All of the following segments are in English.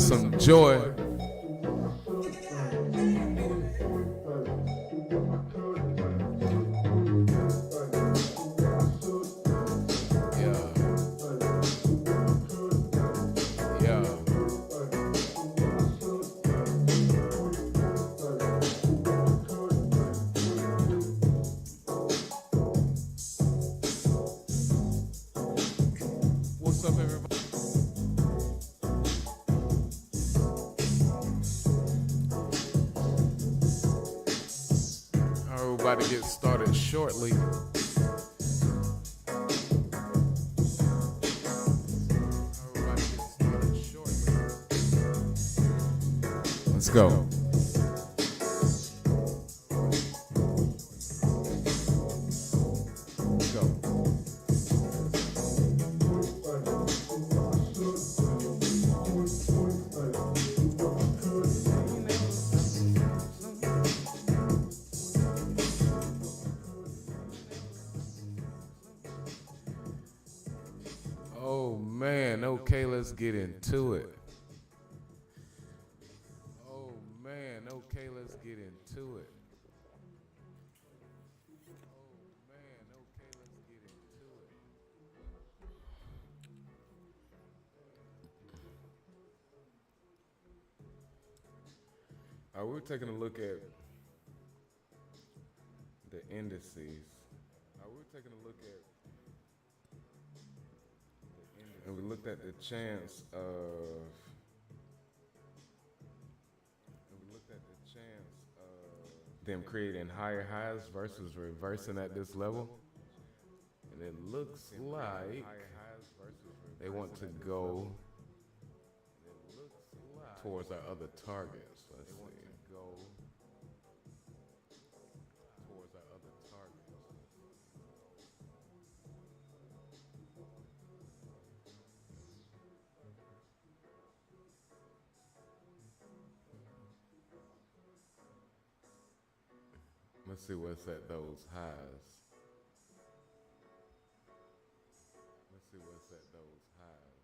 some joy. What's up, everybody? We're about to get started shortly. Let's go. Oh man, okay, let's get into it. Oh man, okay, let's get into it. Oh man, okay, let's get into it. All right, we're taking a look at the indices. All right, we're taking a look at and we looked at the chance of them creating higher highs versus reversing at this level. And it looks like they want to go towards our other targets. Let's see. Let's see what's at those highs. Let's see what's at those highs.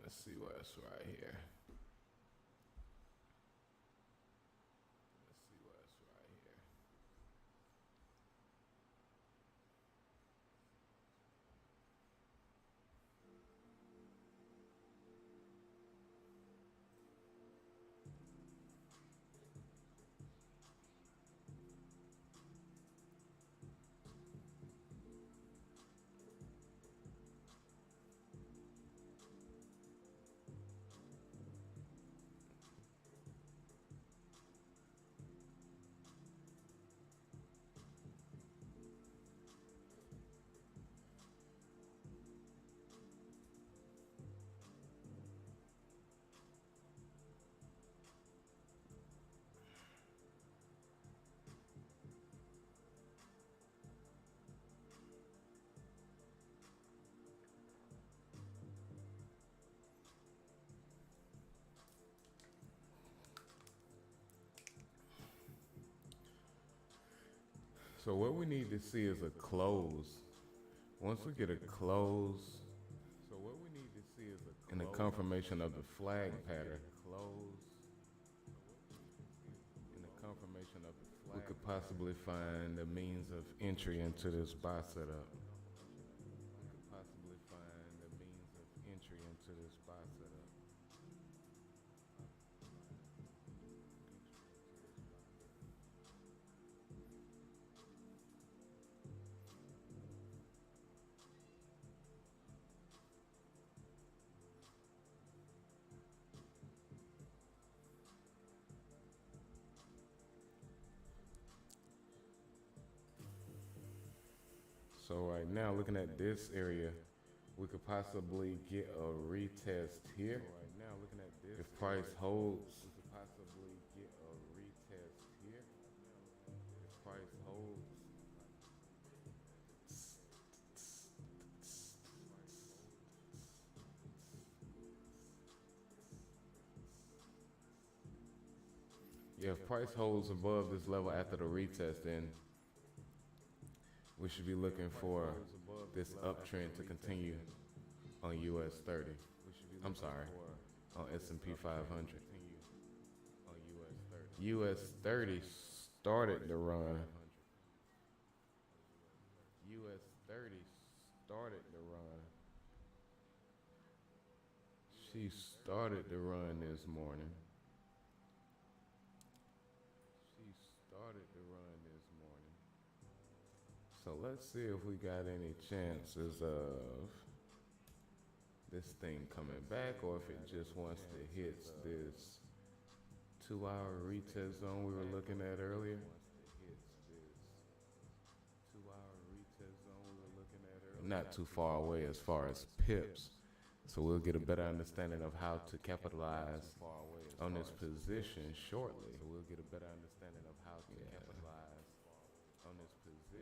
Let's see what's right here. Let's see what's right here. So what we need to see is a close. Once we get a close, so what we need to see is a close and a confirmation of the flag pattern. We could possibly find a means of entry into this buy setup. So right now, looking at this area, we could possibly get a retest here. So right now, looking at this, if price holds, we could possibly get a retest here. If price holds. Yeah, if price holds above this level after the retest, then we should be looking for this uptrend to continue on US 30. I'm sorry, on S&P 500. US 30 started the run. US 30 started the run. She started the run this morning. So let's see if we got any chances of this thing coming back, or if it just wants to hit this 2-hour retest zone we were looking at earlier. Not too far away as far as pips. So we'll get a better understanding of how to capitalize on this position shortly.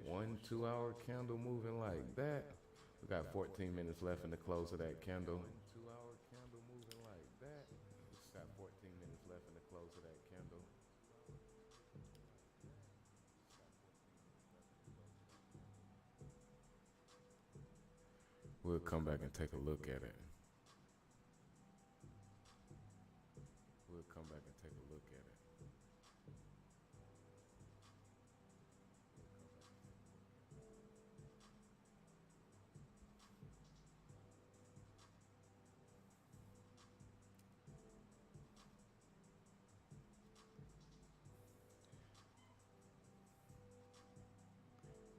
1 2-hour candle moving like that. We got 14 minutes left in the close of that candle. We'll come back and take a look at it.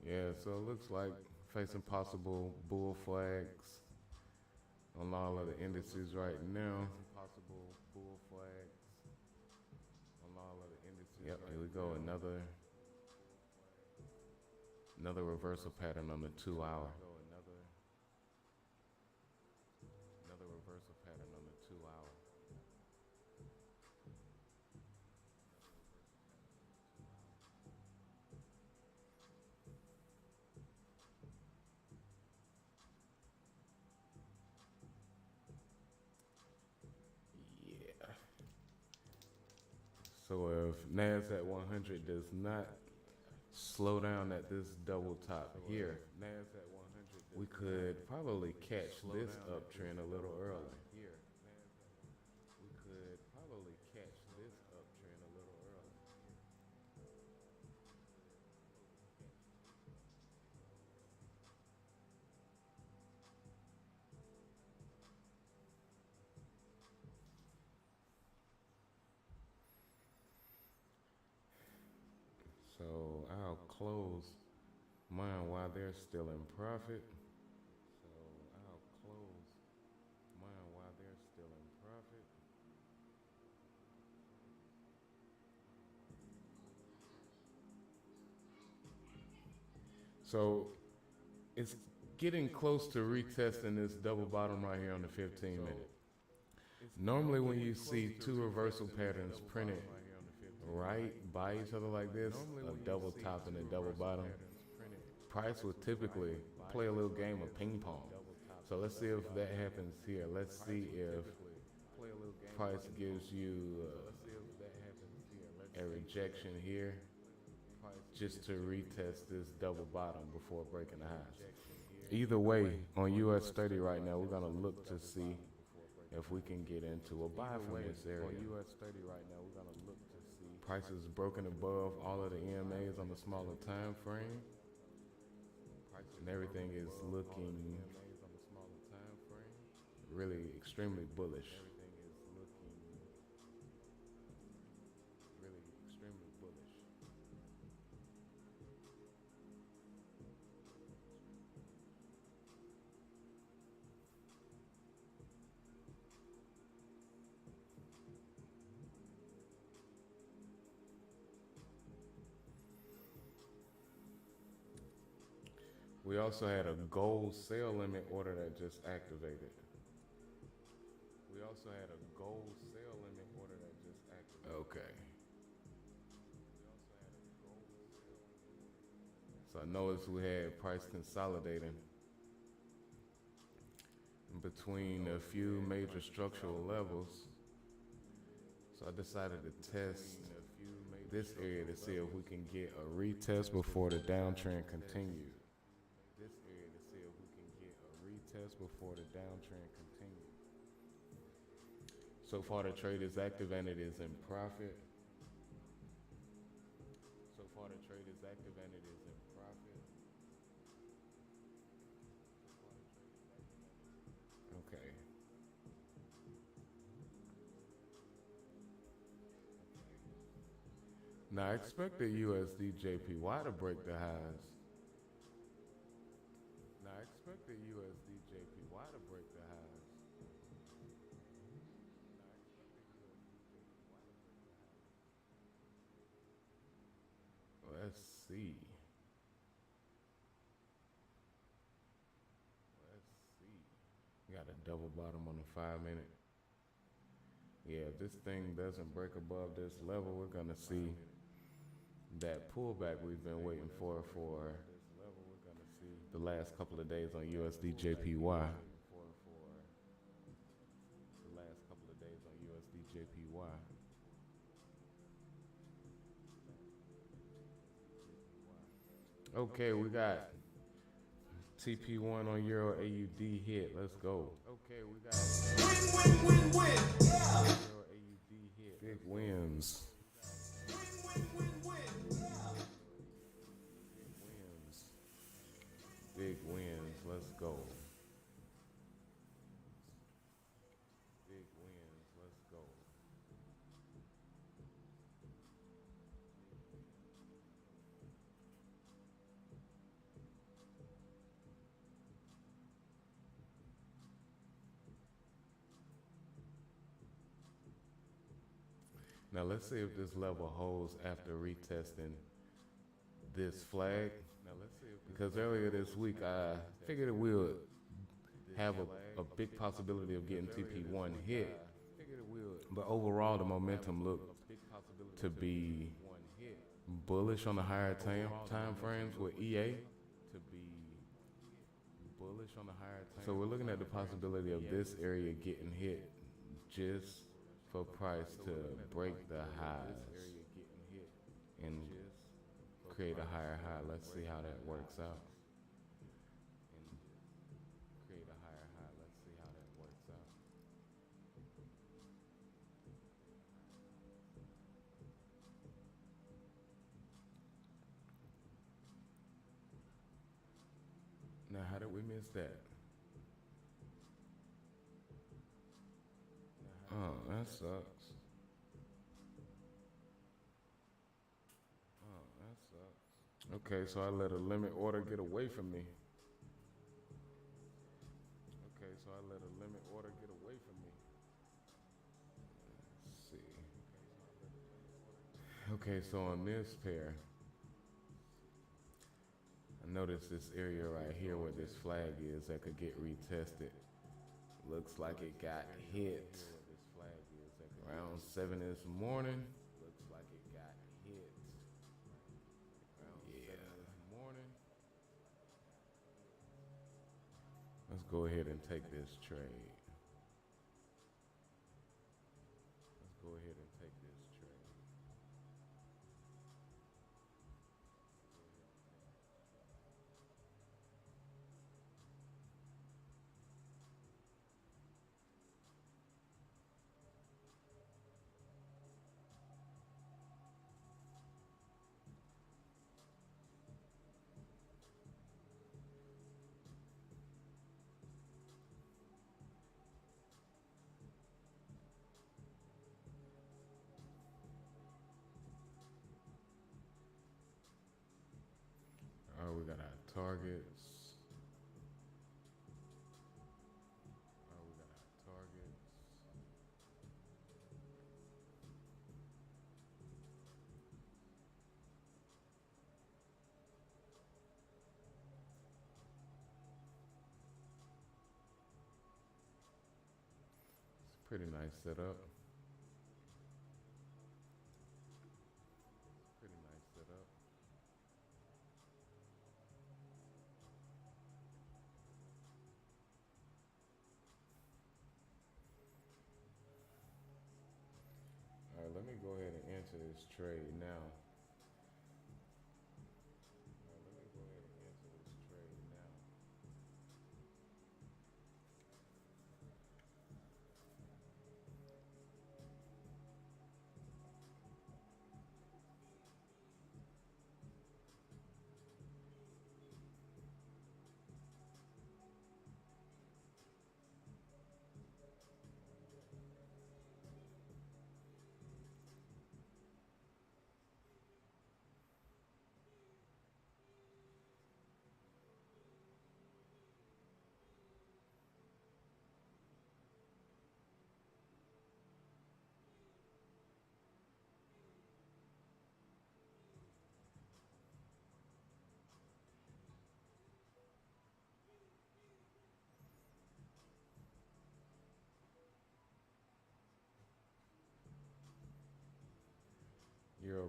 Yeah, so it looks like facing possible bull flags on all of the indices right now. Yep, here we go, another reversal pattern on the 2-hour. So if NASDAQ 100 does not slow down at this double top here, we could probably catch this uptrend a little early. So I'll close mine while they're still in profit. So it's getting close to retesting this double bottom right here on the 15-minute. Normally when you see two reversal patterns printed right by each other like this, a double top and a double bottom, price will typically play a little game of ping pong. So let's see if that happens here. Let's see if price gives you a rejection here just to retest this double bottom before breaking the highs. Either way, on US 30 right now, we're going to look to see if we can get into a buy from this area. Price is broken above all of the EMAs on the smaller time frame, and everything is looking really extremely bullish. We also had a gold sell limit order that just activated. Okay. So I noticed we had price consolidating between a few major structural levels. So I decided to test this area to see if we can get a retest before the downtrend continues. retest before the downtrend continues. So far the trade is active and it is in profit. So far the trade is active and it is in profit. Okay. Now I expect the USD JPY to break the highs. Now I expect the USD JPY to break the highs. Let's see. Let's see. Got a double bottom on the 5-minute. Yeah, if this thing doesn't break above this level, we're gonna see that pullback we've been waiting for the last couple of days on USD JPY. The last couple of days on USD JPY. Okay, we got TP1 on Euro AUD hit. Let's go. Okay, we got win. Yeah. Euro AUD hit. Big wins. Big wins. Let's go. Big wins. Let's go. Now let's see if this level holds after retesting this flag. Because earlier this week I figured it would have a big possibility of getting TP1 hit. But overall the momentum looked to be bullish on the higher time frames with EA. So we're looking at the possibility of this area getting hit just for price to break the highs and create a higher high. Let's see how that works out. Now, how did we miss that? Oh, that sucks. Okay, so I let a limit order get away from me. Let's see. Okay, so on this pair, I noticed this area right here where this flag is that could get retested. Looks like it got hit around 7 this morning. Let's go ahead and take this trade. All right, we got our targets. It's a pretty nice setup. All right, let me go ahead and enter this trade now.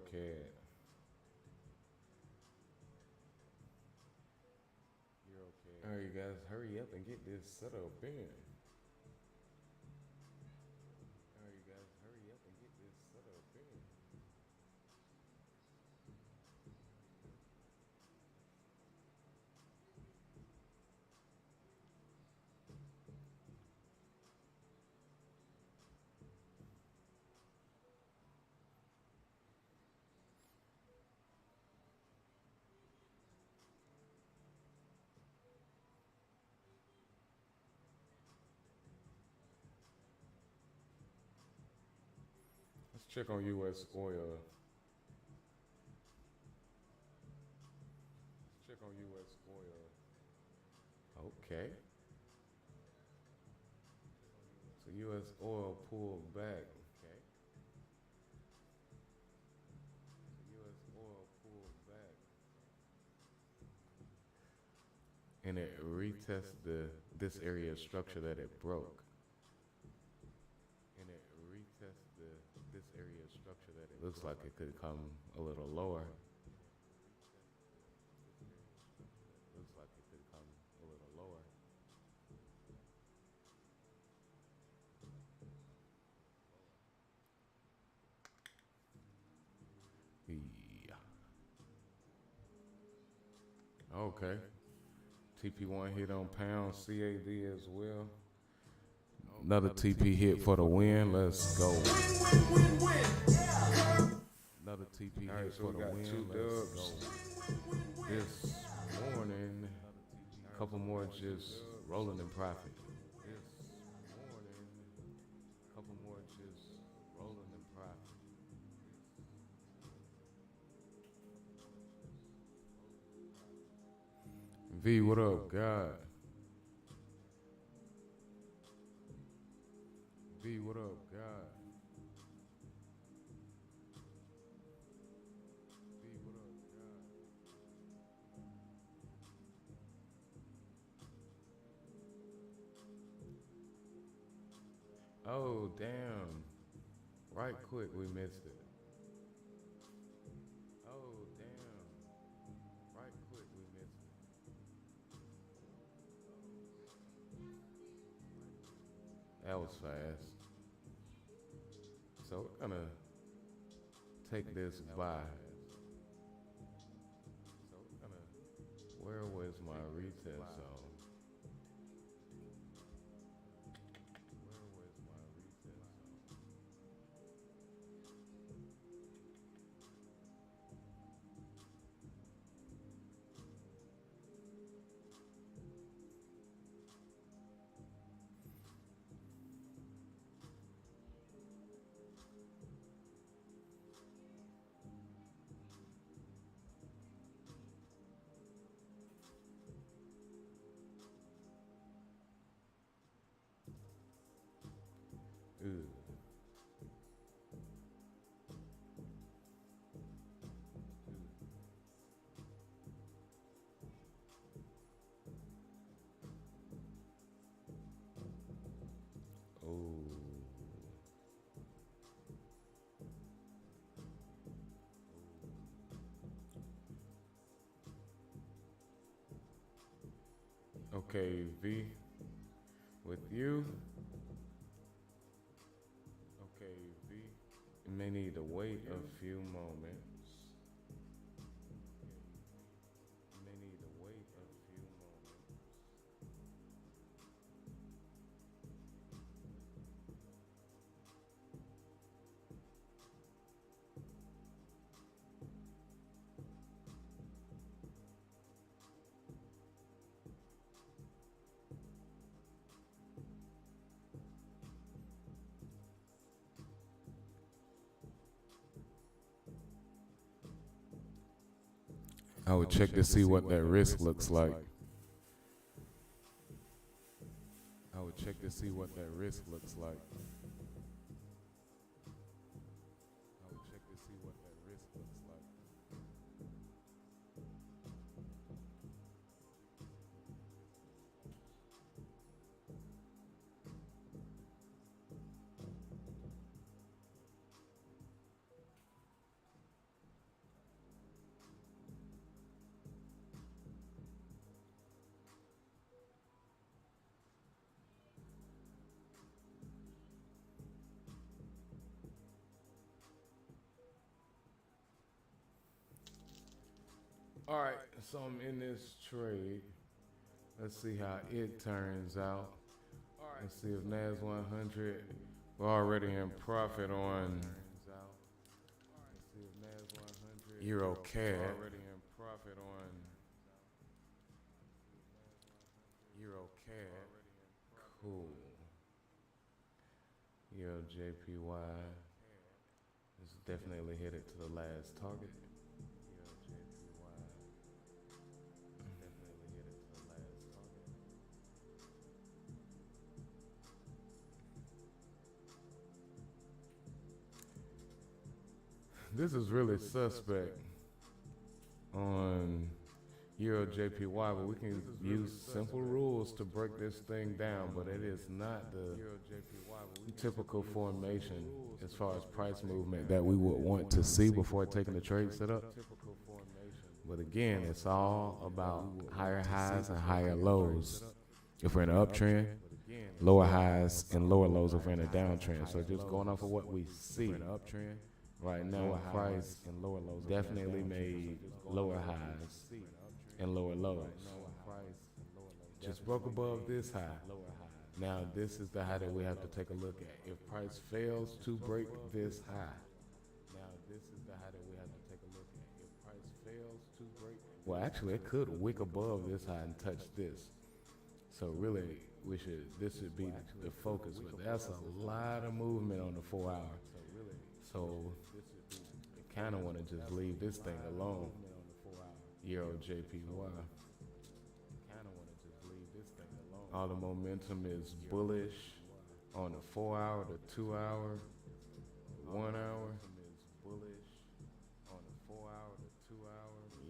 EuroCAD. EuroCAD. All right, you guys, hurry up and get this set up in. All right, you guys, hurry up and get this set up in. Let's check on U.S. oil. Let's check on U.S. oil. Okay. So U.S. oil pulled back. Okay. So U.S. oil pulled back. And it retested this area of structure that it broke. And it retested this area of structure that it looks like it could come a little lower. Looks like it could come a little lower. Yeah. Okay. TP1 hit on pound, CAD as well. Another TP hit for the win. Let's go. Another TP hit for the win. Two dubs this morning. A couple more just rolling in profit. This morning, a couple more just rolling in profit. V, what up, God? V, what up, God? V, what up, God? Oh, damn. Right quick, we missed it. Oh, damn. Right quick, we missed it. That was fast. So we're gonna take this by. So we're gonna, where was my retest zone? Where was my retest zone? Ooh. Oh. Okay, V, with you. Okay, V, you may need to wait a few moments. You may need to wait a few moments. I would check to see what that risk looks like. I would check to see what that risk looks like. I would check to see what that risk looks like. All right, so I'm in this trade. Let's see how it turns out. Let's see if NAS 100. We're already in profit on Euro CAD. Already in profit on Euro CAD. Cool. Euro JPY is definitely headed to the last target. Euro JPY definitely headed to the last target. This is really suspect on Euro JPY, but we can use simple rules to break this thing down, but it is not the typical formation as far as price movement that we would want to see before taking the trade setup. But again, it's all about higher highs and higher lows if we're in an uptrend, lower highs and lower lows if we're in a downtrend. So just going off of what we see right now, price and lower lows definitely made lower highs and lower lows. Just broke above this high. Now this is the high that we have to take a look at. If price fails to break this high, now this is the high that we have to take a look at. If price fails to break, well, actually it could wick above this high and touch this. So really, this should be the focus. But that's a lot of movement on the 4 hour. So I kind of want to just leave this thing alone. Euro JPY. All the momentum is bullish on the 4 hour, the 2 hour, 1 hour.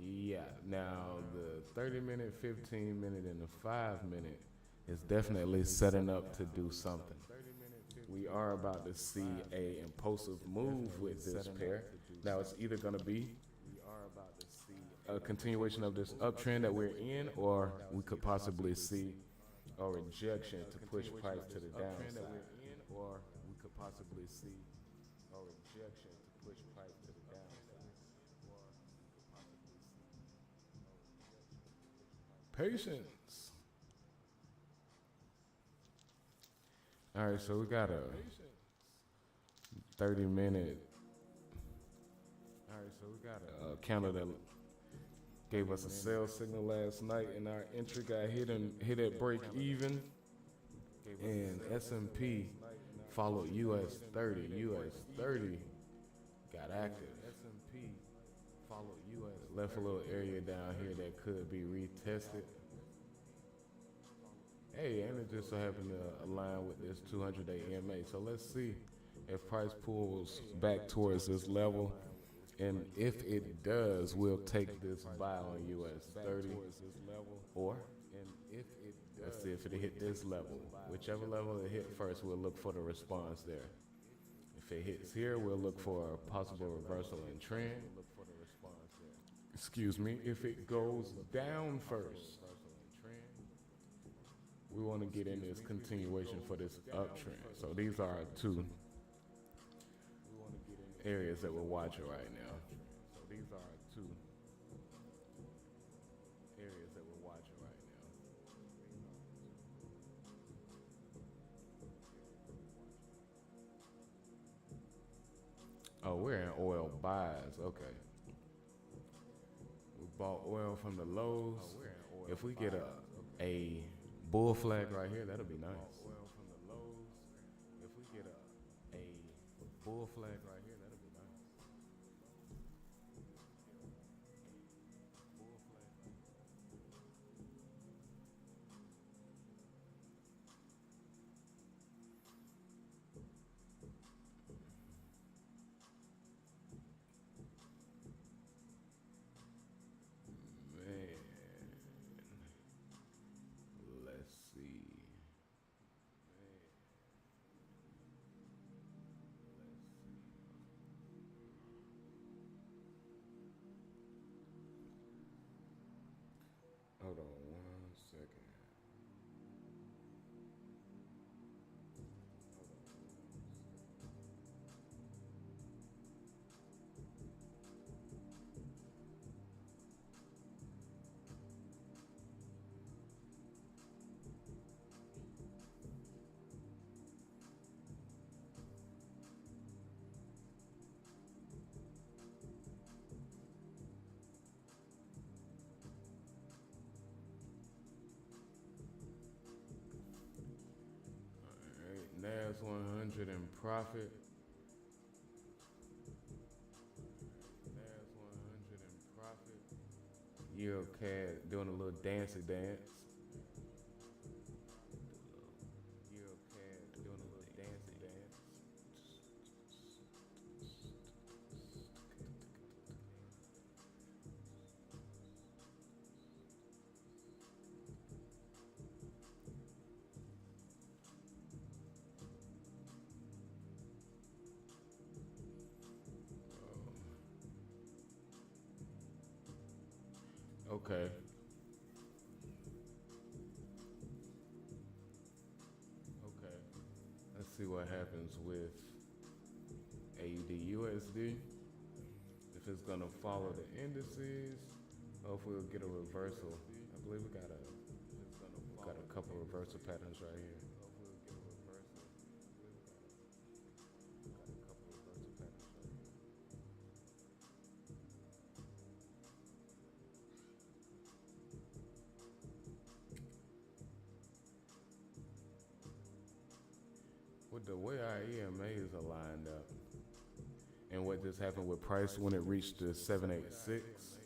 Yeah, now the 30-minute, 15-minute, and the 5-minute is definitely setting up to do something. We are about to see a impulsive move with this pair. Now it's either going to be a continuation of this uptrend that we're in, or we could possibly see a rejection to push price to the downside. Or we could possibly see a rejection to push price to the downside. Patience. All right, so we got a 30-minute. All right, so we got a candle that gave us a sell signal last night, and our entry got hit at break even, and S&P followed US 30. US 30 got active. S&P followed US, left a little area down here that could be retested. Hey, and it just so happened to align with this 200-day EMA. So let's see if price pulls back towards this level. And if it does, we'll take this buy on US 30. Or, let's see if it hit this level. Whichever level it hit first, we'll look for the response there. If it hits here, we'll look for a possible reversal in trend. Excuse me. If it goes down first, we want to get in this continuation for this uptrend. So these are our two areas that we're watching right now. So these are our two areas that we're watching right now. Oh, we're in oil buys. Okay. We bought oil from the lows. If we get a bull flag right here, that'll be nice. If we get a bull flag right here, that'll be nice. Last 100 in profit. Last 100 in profit. Euro CAD doing a little dancey dance. Euro CAD doing a little dancey dance. Okay. Okay. Let's see what happens with AUD USD. If it's gonna follow the indices, or if we'll get a reversal. I believe we got a couple reversal patterns right here. With the way our EMAs are lined up, and what just happened with price when it reached the 786,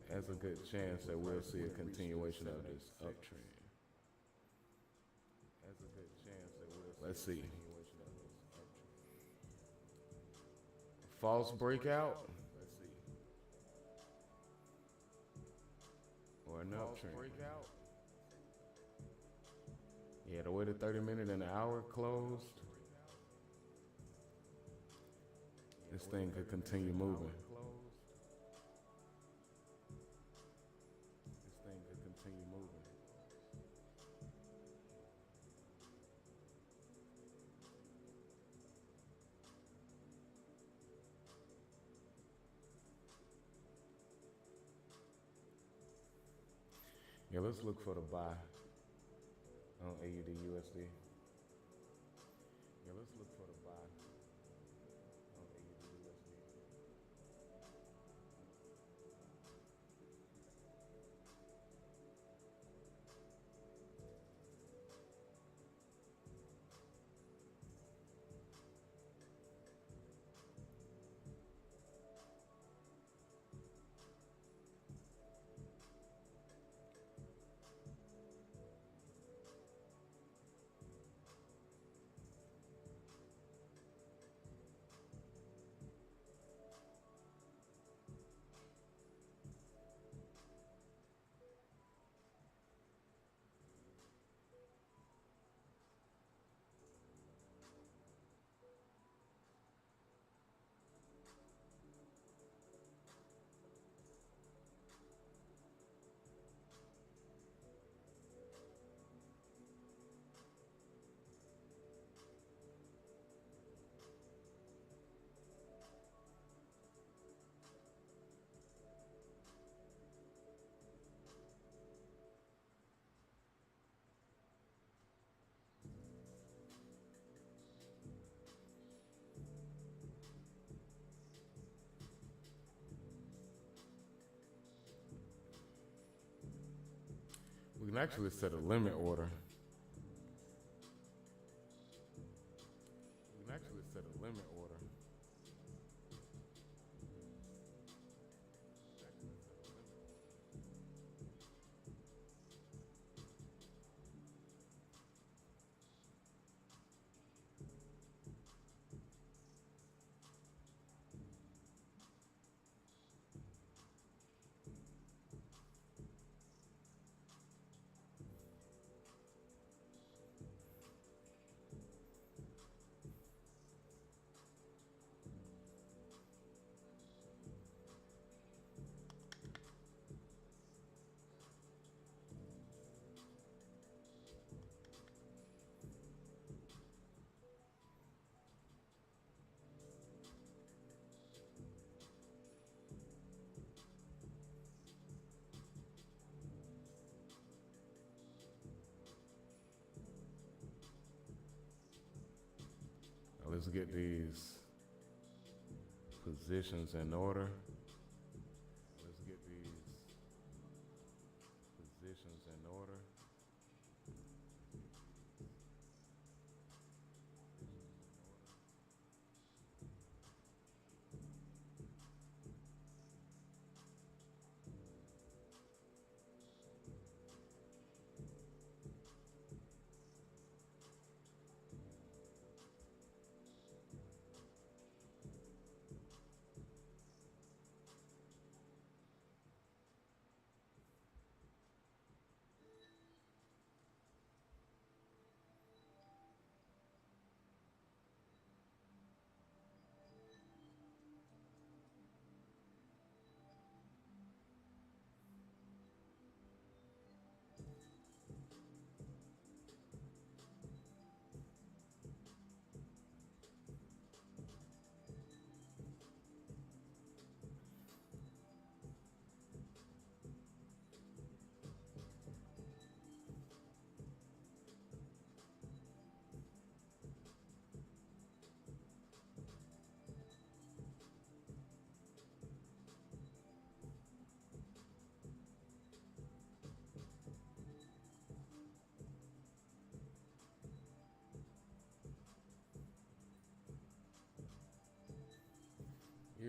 there's a good chance that we'll see a continuation of this uptrend. Let's see. False breakout or an uptrend. Yeah, the way the 30-minute and the hour closed, this thing could continue moving. Yeah, let's look for the buy on AUD USD. Yeah, let's look for the buy on AUD USD. We can actually set a limit order. We can actually set a limit order. Let's get these positions in order. Let's get these positions in order.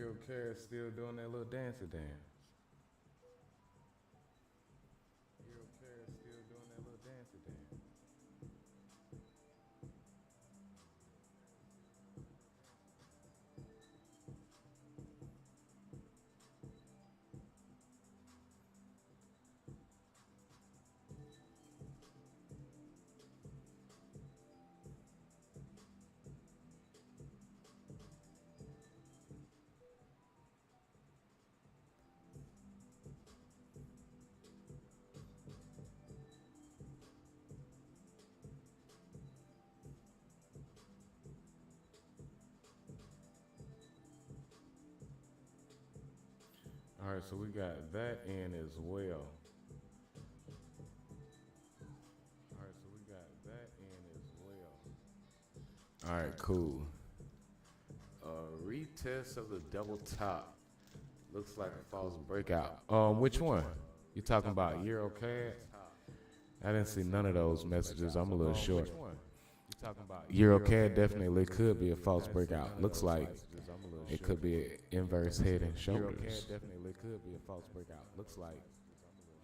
Euro Cat still doing that little dancey dance. Euro Cat still doing that little dancey dance. All right, so we got that in as well. All right, so we got that in as well. All right, cool. Retest of the double top. Looks like a false breakout. Which one? You talking about EuroCAD? I didn't see none of those messages. I'm a little short. EuroCAD definitely could be a false breakout. Looks like it could be an inverse head and shoulders. Definitely could be a false breakout. Looks like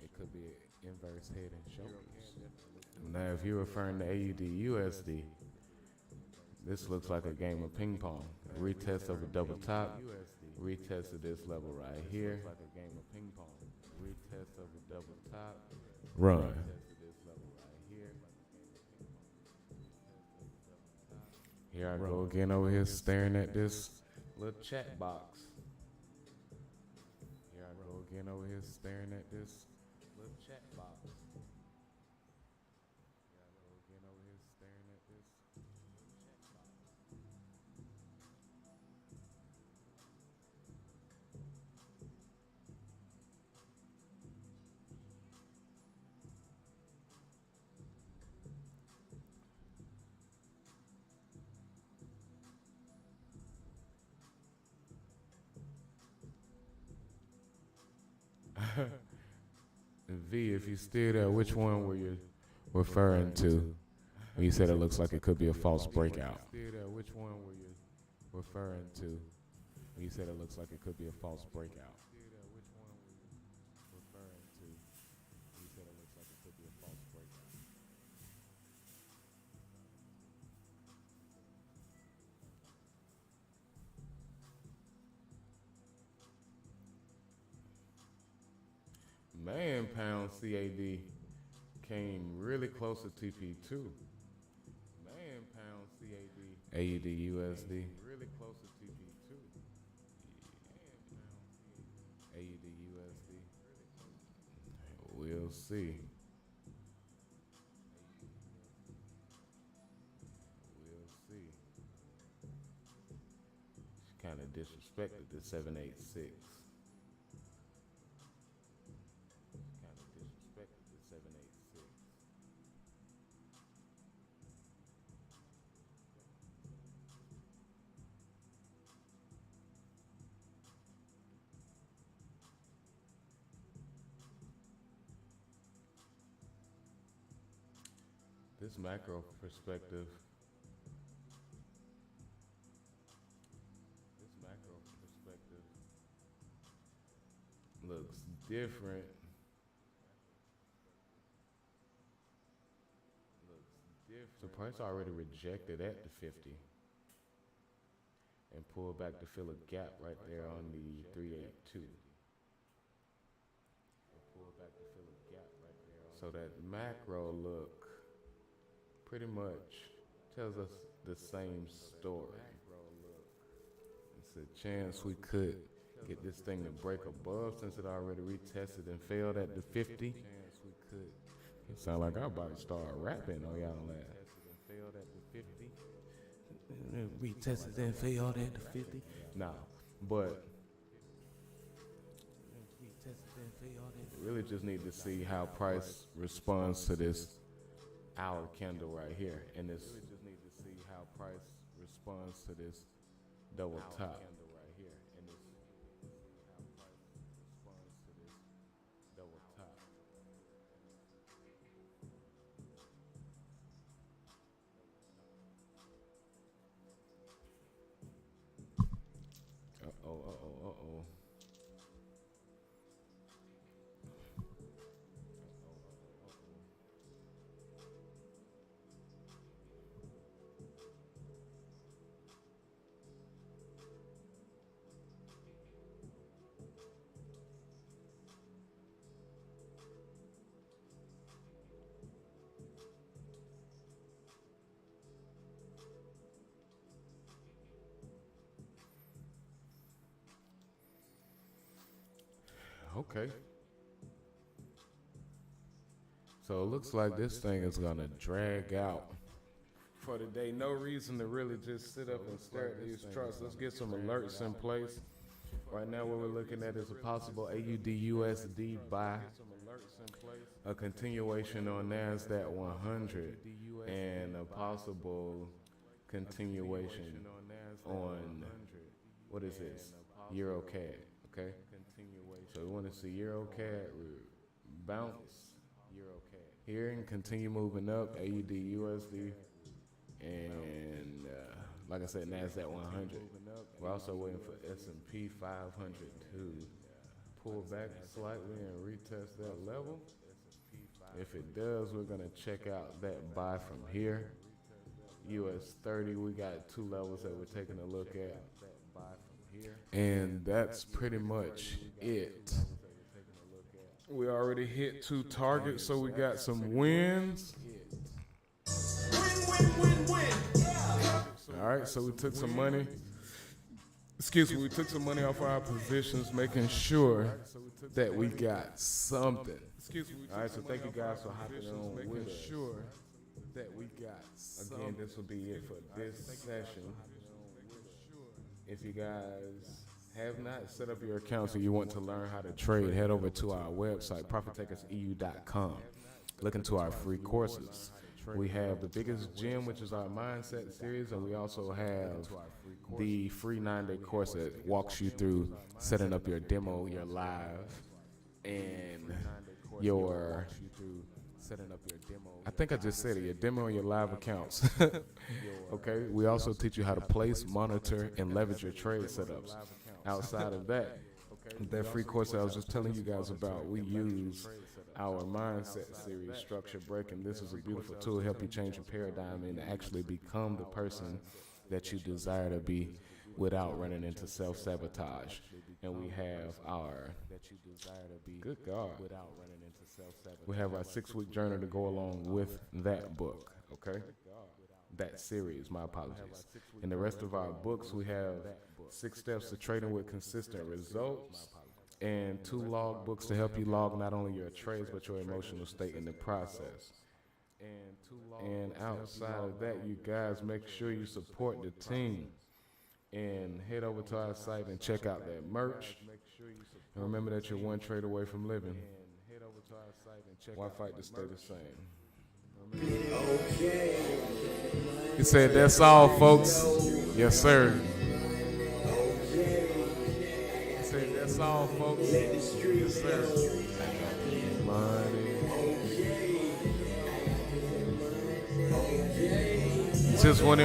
it could be an inverse head and shoulders. Now, if you're referring to AUD USD, this looks like a game of ping pong. A retest of a double top. Retest of this level right here. Like a game of ping pong. Retest of a double top. Run. Here I go again over here staring at this little chat box. Here I go again over here staring at this little chat box. Here I go again over here staring at this chat box. V, if you still there, which one were you referring to when you said it looks like it could be a false breakout? Which one were you referring to when you said it looks like it could be a false breakout? Which one were you referring to when you said it looks like it could be a false breakout? Man, pound CAD came really close to TP2. Man, pound CAD AUD USD really close to TP2. AUD USD. We'll see. We'll see. She kind of disrespected the 786. This macro perspective, looks different. So price already rejected at the 50 and pulled back to fill a gap right there on the 382. So that macro look pretty much tells us the same story. It's a chance we could get this thing to break above since it already retested and failed at the 50. It sounds like I'm about to start rapping on y'all that. Retested and failed at the 50. Nah, but really just need to see how price responds to this hour candle right here, and this double top. Okay. So it looks like this thing is gonna drag out for the day. No reason to really just sit up and stare at these trucks. Let's get some alerts in place. Right now what we're looking at is a possible AUD USD buy, a continuation on NASDAQ 100, and a possible continuation on, what is this? EuroCAD, okay? So we want to see EuroCAD bounce here and continue moving up, AUD USD, and like I said, NASDAQ 100. We're also waiting for S&P 500 to pull back slightly and retest that level. If it does, we're going to check out that buy from here. US 30, we got two levels that we're taking a look at. And that's pretty much it. We already hit 2 targets, so we got some wins. All right, so we took some money. We took some money off our positions, making sure that we got something. All right, so thank you guys for hopping on with us. Again, this will be it for this session. If you guys have not set up your accounts and you want to learn how to trade, head over to our website, ProfitTakersEU.com. Look into our free courses. We have the biggest gym, which is our mindset series, and we also have the free 9-day course that walks you through setting up your demo, your live, and your, I think I just said it, your demo and your live accounts. Okay, we also teach you how to place, monitor, and leverage your trade setups. Outside of that, that free course that I was just telling you guys about, we use our mindset series, Structure Breaking. This is a beautiful tool to help you change your paradigm and actually become the person that you desire to be without running into self-sabotage. And we have our, good God, we have our 6-week journal to go along with that book, okay? That series, my apologies. In the rest of our books, we have 6 steps to trading with consistent results, and 2 log books to help you log not only your trades, but your emotional state in the process. And outside of that, you guys, make sure you support the team and head over to our site and check out that merch. And remember that you're one trade away from living. Why fight to stay the same? He said, that's all, folks. Yes, sir. He said, that's all, folks. Yes, sir. Money. Just one